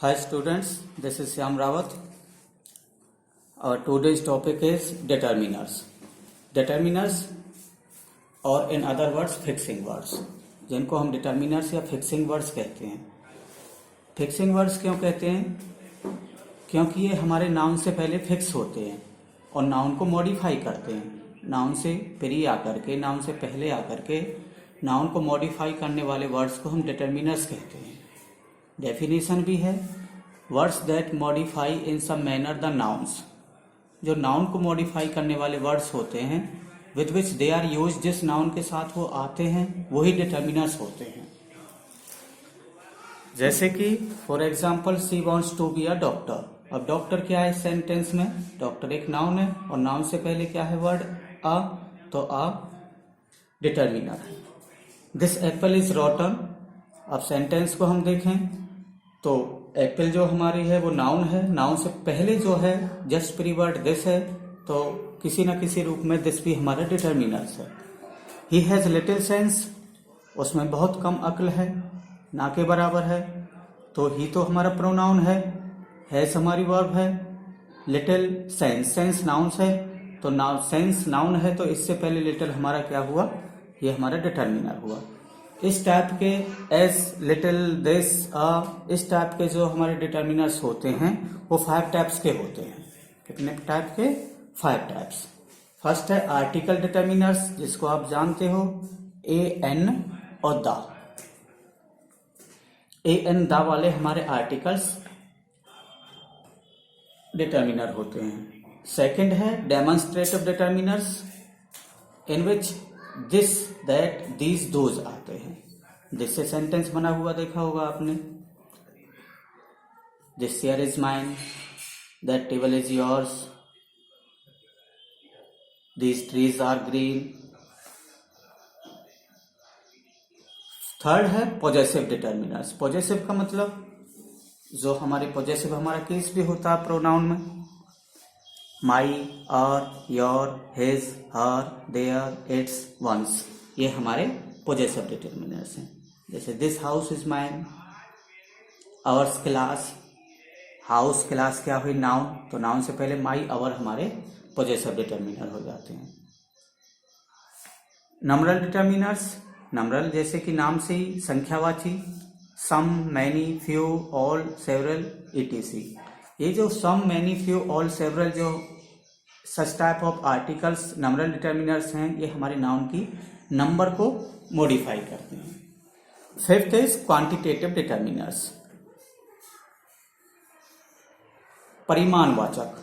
Hi students, this is Shyam Rawat. Our today's topic is determiners. Determiners or in other words fixing words, जिनको हम determiners या fixing words कहते हैं. Fixing words क्यों कहते हैं? क्योंकि ये हमारे नाउन से पहले फिक्स होते हैं और नाउन को मॉडिफाई करते हैं. नाउन से प्री आकर के, नाउन से पहले आकर के नाउन को मॉडिफाई करने वाले वर्ड्स को हम डिटर्मिनर्स कहते हैं. डेफिनेशन भी है, words that modify in some manner the nouns. जो नाउन को मॉडिफाई करने वाले वर्ड्स होते हैं with which they are use, जिस नाउन के साथ वो आते हैं वही डिटर्मिनर्स होते हैं. जैसे कि for example she wants to be a doctor. अब डॉक्टर क्या है सेंटेंस में? डॉक्टर एक नाउन है और नाउन से पहले क्या है वर्ड अ, तो अ डिटर्मिनर है. This Apple is रॉटन. अब सेंटेंस को हम देखें तो एप्पल जो हमारी है वो नाउन है. नाउन से पहले जो है जस्ट प्री वर्ड दिस है, तो किसी न किसी रूप में दिस भी हमारा डिटर्मिनर्स है. He has little sense. उसमें बहुत कम अक्ल है, ना के बराबर है, तो ही तो हमारा प्रोनाउन है. हैज हमारी वर्ब है. लिटिल सेंस, सेंस नाउन्स है, तो नाउ सेंस नाउन है, तो इससे पहले लिटिल हमारा क्या हुआ? ये हमारा डिटर्मिनर हुआ. इस टाइप के एज, लिटिल, दिस, इस टाइप के जो हमारे डिटर्मिनर्स होते हैं वो 5 टाइप्स के होते हैं. कितने टाइप के? 5 टाइप्स. फर्स्ट है आर्टिकल डिटर्मिनर्स, जिसको आप जानते हो ए एन और द. ए एन द वाले हमारे आर्टिकल्स डिटर्मिनर होते हैं. सेकंड है demonstrative determiners, in which this, that, these, those आते हैं. जिससे सेंटेंस बना हुआ देखा होगा आपने. This chair is mine, that table is yours, these trees are green. Third है पॉजेसिव डिटर्मिनर्स. पॉजेसिव का मतलब जो हमारे पॉजेसिव हमारा केस भी होता है प्रोनाउन में. My, our, your, his, her, their, its, ones, ये हमारे पॉजेसिव डिटर्मिनर्स हैं. जैसे this house is mine, ours class. House class क्या हुई? नाउन, तो नाउन से पहले माई, आवर हमारे पॉजेसिव डिटर्मिनर हो जाते हैं. नंबरल डिटर्मिनर्स, नंबरल जैसे कि नाम से ही संख्यावाची, some, many, few, all, several, etc. ये जो some, many, few, all, several जो such type of articles numeral determiners हैं, ये हमारे नाउन की नंबर को मॉडिफाई करते हैं. फिफ्थ इज क्वांटिटेटिव डिटर्मिनर्स, परिमाणवाचक.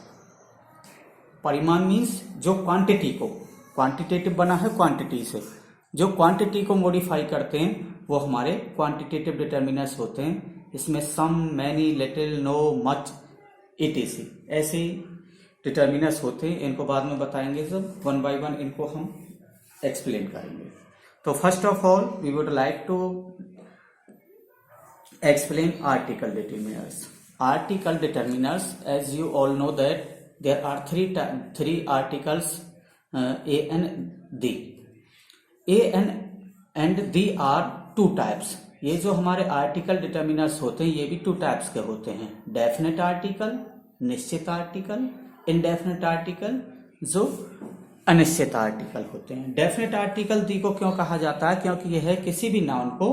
परिमाण मीन्स जो क्वांटिटी को, क्वांटिटेटिव बना है क्वांटिटी से, जो क्वांटिटी को मॉडिफाई करते हैं वो हमारे क्वांटिटेटिव डिटर्मिनर्स होते हैं. इसमें some, many, little, no, much, etc. ऐसे डिटर्मिनर्स होते हैं. इनको बाद में बताएंगे, जब वन बाय वन इनको हम एक्सप्लेन करेंगे. तो first of all we would like to explain article determiners. Article determiners, as you all know that there are three articles a and d. a and d are 2 types. ये जो हमारे article determiners होते हैं ये भी 2 types के होते हैं. डेफिनेट आर्टिकल, निश्चित आर्टिकल, इनडेफिनेट आर्टिकल, जो अनिश्चित आर्टिकल होते हैं. डेफिनेट आर्टिकल दी को क्यों कहा जाता है? क्योंकि यह है किसी भी नाउन को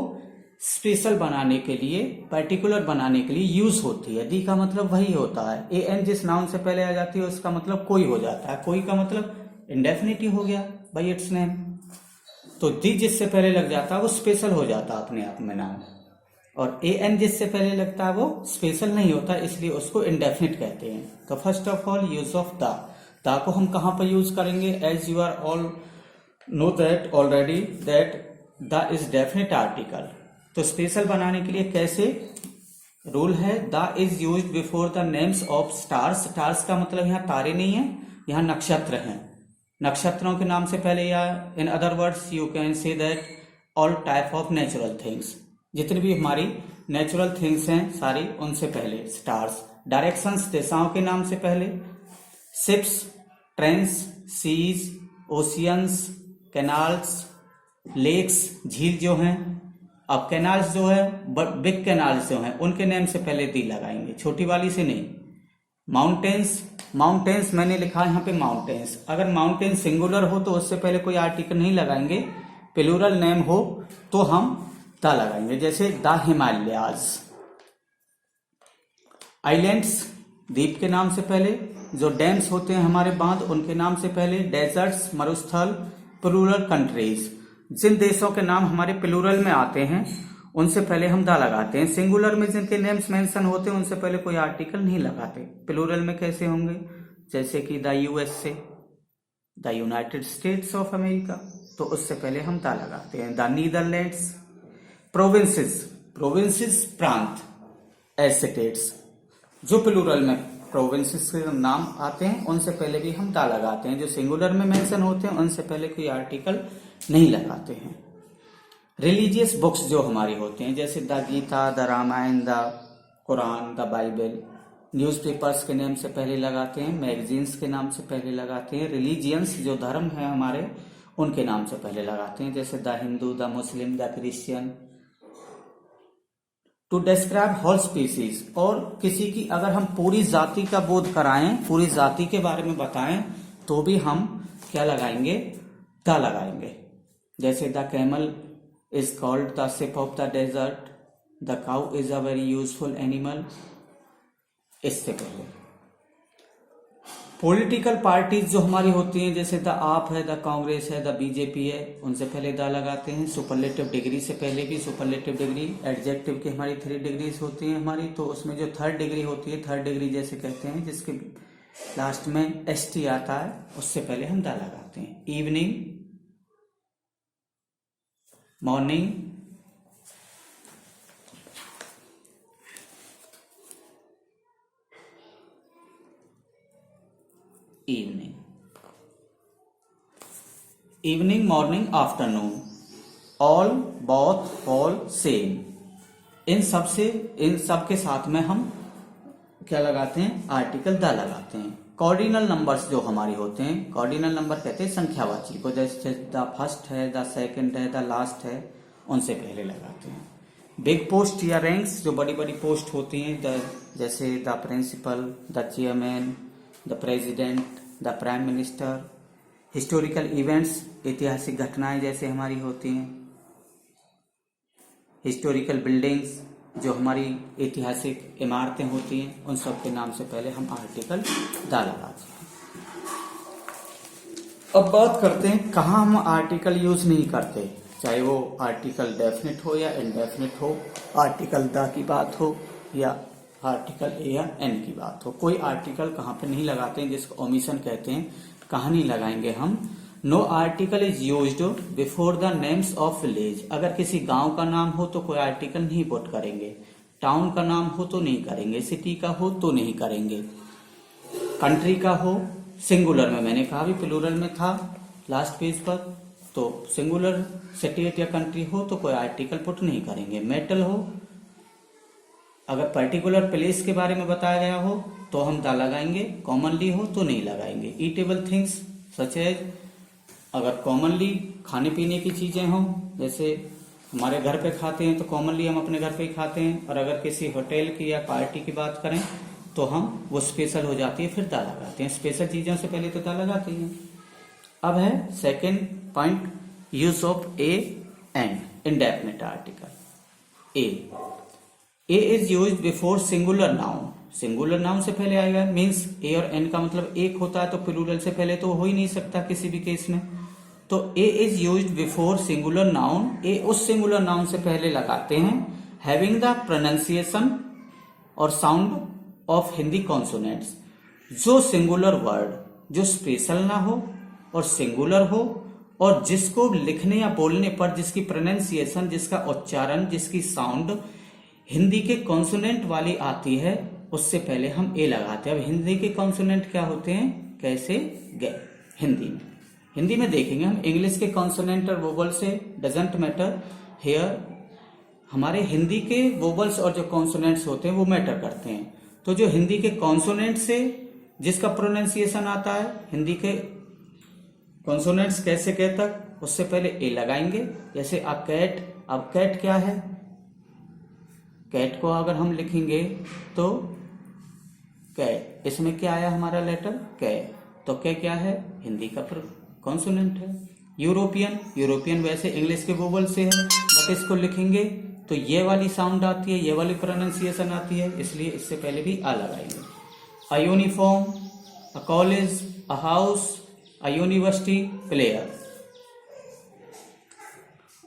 स्पेशल बनाने के लिए, पर्टिकुलर बनाने के लिए यूज होती है. दी का मतलब वही होता है. ए एन जिस नाउन से पहले आ जाती है उसका मतलब कोई हो जाता है. कोई का मतलब इंडेफिनिट ही हो गया बाय इट्स नेम. तो दी जिससे पहले लग जाता है वो स्पेशल हो जाता है अपने आप में नाउन, और ए एन जिससे पहले लगता है वो स्पेशल नहीं होता, इसलिए उसको इंडेफिनिट कहते हैं. तो first of all use of the. The को हम कहां पर यूज करेंगे? As you are all know that already that the is definite article. तो स्पेशल बनाने के लिए कैसे रूल है? The is use before the names of stars. Stars का मतलब यहाँ तारे नहीं है, यहाँ नक्षत्र हैं. नक्षत्रों के नाम से पहले, या in other words you can say that all type of natural things. जितनी भी हमारी नेचुरल थिंग्स हैं सारी, उनसे पहले स्टार्स. डायरेक्शंस, दिशाओं के नाम से पहले. Ships, trains, seas, oceans, canals, lakes, झील जो हैं, अब कैनाल्स जो है, बिग कैनाल्स जो हैं उनके नेम से पहले दी लगाएंगे, छोटी वाली से नहीं। माउंटेन्स, माउंटेन्स मैंने लिखा है यहाँ पे माउंटेन्स, अगर माउंटेन सिंगुलर हो तो उससे पहले कोई आर्टिकल नहीं लगाएंगे, प्लूरल नेम हो तो हम द लगाएंगे, जैसे द हिमालयाज। आइलैंड्स, द्वीप के नाम से पहले, जो डैम्स होते हैं हमारे बांध उनके नाम से पहले, डेजर्ट्स, मरुस्थल, प्लूरल कंट्रीज, जिन देशों के नाम हमारे प्लूरल में आते हैं उनसे पहले हम द लगाते हैं। सिंगुलर में जिनके नेम्स मेंशन होते हैं उनसे पहले कोई आर्टिकल नहीं लगाते। प्लूरल में कैसे होंगे, जैसे कि the USA, the United states of America, तो उससे पहले हम द लगाते हैं। The Netherlands. प्रोविंसेस, प्रोविंसेस प्रांत, एज स्टेट्स, जो प्लूरल में प्रोविंसेस के नाम आते हैं उनसे पहले भी हम द लगाते हैं। जो सिंगुलर में मेंशन होते हैं उनसे पहले कोई आर्टिकल नहीं लगाते हैं। रिलीजियस बुक्स जो हमारी होते हैं, जैसे the Gita, the Ramayana, the Quran, the Bible, newspapers के नाम से पहले लगाते हैं, मैगजीन्स के नाम से पहले लगाते हैं। रिलीजियंस जो धर्म है हमारे उनके नाम से पहले लगाते हैं, जैसे the Hindu, the Muslim, the Christian. To describe whole species, और किसी की अगर हम पूरी जाति का बोध कराएं, पूरी जाति के बारे में बताएं, तो भी हम क्या लगाएंगे, द लगाएंगे। जैसे the camel is called the ship of the desert, the cow is a very useful animal, इससे पहले। पॉलिटिकल पार्टीज जो हमारी होती हैं, जैसे द आप है, द कांग्रेस है, द बीजेपी है, उनसे पहले द लगाते हैं। सुपरलेटिव डिग्री से पहले भी, सुपरलेटिव डिग्री, एडजेक्टिव की हमारी 3 डिग्रीज होती हैं हमारी, तो उसमें जो 3rd डिग्री होती है, 3rd डिग्री जैसे कहते हैं जिसके लास्ट में ST आता है, उससे पहले हम द लगाते हैं। Evening, morning, evening, evening, morning, afternoon, all, both, all, same, इन सब के साथ में हम क्या लगाते हैं, आर्टिकल द लगाते हैं। कॉर्डिनल नंबर्स जो हमारी होते हैं, कॉर्डिनल नंबर कहते हैं संख्यावाची को, जैसे द फर्स्ट है, द सेकंड है, द लास्ट है, उनसे पहले लगाते हैं। बिग पोस्ट या रैंक्स, जो बड़ी बड़ी पोस्ट होती हैं, जैसे the principal, the chairman, the president, the prime minister. Historical events, ऐतिहासिक घटनाएं जैसे हमारी होती हैं। हिस्टोरिकल बिल्डिंग्स, जो हमारी ऐतिहासिक इमारतें होती हैं, उन सब के नाम से पहले हम आर्टिकल द लगाते हैं। अब बात करते हैं कहाँ हम आर्टिकल यूज नहीं करते, चाहे वो आर्टिकल डेफिनेट हो या इनडेफिनेट हो, आर्टिकल द की बात हो या आर्टिकल ए या एन की बात हो। कोई आर्टिकल कहाँ पे नहीं लगाते हैं, जिसको ओमिशन कहते हैं, कहाँ नहीं लगाएंगे हम। No article is used before the names of village, अगर किसी गांव का नाम हो तो कोई आर्टिकल नहीं पुट करेंगे, टाउन का नाम हो तो नहीं करेंगे, सिटी का हो तो नहीं करेंगे, कंट्री का हो, सिंगुलर में मैंने कहा भी प्लूरल में था लास्ट पेज पर, तो सिंगुलर स्टेट या कंट्री हो तो कोई आर्टिकल पुट नहीं करेंगे। मेटल हो, अगर पर्टिकुलर प्लेस के बारे में बताया गया हो तो हम द लगाएंगे, कॉमनली हो तो नहीं लगाएंगे। ईटेबल थिंग्स सच एज, अगर कॉमनली खाने पीने की चीजें हों, जैसे हमारे घर पे खाते हैं तो कॉमनली हम अपने घर पे ही खाते हैं, और अगर किसी होटल की या पार्टी की बात करें तो हम वो स्पेशल हो जाती है, फिर द लगाते हैं। स्पेशल चीजों से पहले तो द लगाते हैं। अब है second point, use of A and, indefinite article. A is used before singular noun, singular noun से पहले आएगा, मीन्स ए और एन का मतलब एक होता है, तो प्लूरल से पहले तो हो ही नहीं सकता किसी भी केस में। तो a is used before singular noun, a उस सिंगुलर नाउन से पहले लगाते हैं, हैविंग द प्रोनाउंसिएशन और साउंड ऑफ हिंदी कॉन्सोनेंट्स, जो सिंगुलर वर्ड जो स्पेशल ना हो और सिंगुलर हो, और जिसको लिखने या बोलने पर जिसकी प्रोनाउंसिएशन, जिसका उच्चारण, जिसकी साउंड हिंदी के कॉन्सोनेंट वाली आती है, उससे पहले हम ए लगाते हैं। अब हिंदी के कॉन्सोनेंट क्या होते हैं, कैसे गए हिंदी में देखेंगे हम। इंग्लिश के कॉन्सोनेंट और वोवल से डजंट मैटर हेयर, हमारे हिंदी के वोवल्स और जो कॉन्सोनेंट्स होते हैं वो मैटर करते हैं। तो जो हिंदी के कॉन्सोनेंट से जिसका प्रोनाउंसिएशन आता है, हिंदी के कॉन्सोनेंट्स कैसे तक, उससे पहले ए लगाएंगे। जैसे अ कैट अब कैट क्या है, कैट को अगर हम लिखेंगे तो कैट, इसमें क्या आया हमारा लेटर कै, तो कै क्या है, हिंदी का कॉन्सोनेंट है। यूरोपियन, यूरोपियन वैसे इंग्लिश के वोवल से है, बट इसको लिखेंगे तो ये वाली साउंड आती है, ये वाली प्रोनाउंसिएशन आती है, इसलिए इससे पहले भी आ लगाएंगे। A uniform, a college, a house, a university, player.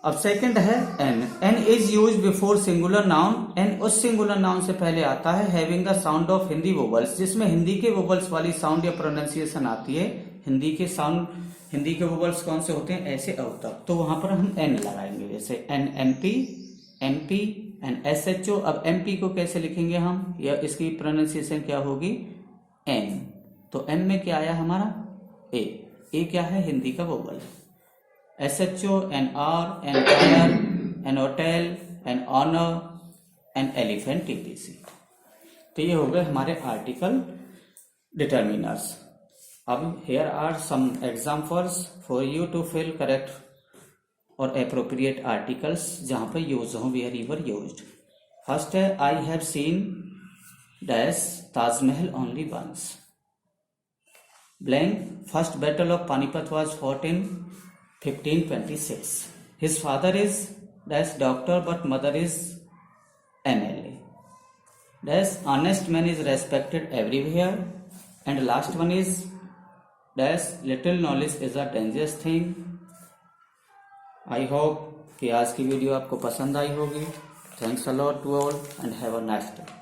अब सेकंड है an. An is use before singular noun. An उस सिंगुलर नाउन से पहले आता है having the sound of Hindi vowels, जिसमें हिंदी के वोवल्स वाली साउंड या प्रोनाउंसिएशन आती है। हिंदी के साउंड, हिंदी के वोवल्स कौन से होते हैं, ऐसे अवतक, तो वहां पर हम एन लगाएंगे, जैसे an M P, M P, an S H O. अब एम पी को कैसे लिखेंगे हम, या इसकी प्रोनाउंसिएशन क्या होगी, एन। तो एम में क्या आया हमारा, ए क्या है, हिंदी का vowel. SHO, an R, an fire, an hotel, an honor, an elephant, etc. तो ये हो गए हमारे आर्टिकल डिटर्मिनर्स। अब here are some examples for you to fill correct और appropriate articles जहां पर यूज हो, wherever used। फर्स्ट है I have seen dash Taj Mahal only once। Blank, first battle of Panipat was fought in 1526. His father is dash doctor but mother is MLA. Dash honest man is respected everywhere. And last one is dash little knowledge is a dangerous thing. I hope कि आज की video आपको पसंद आई होगी। Thanks a lot to all and have a nice day.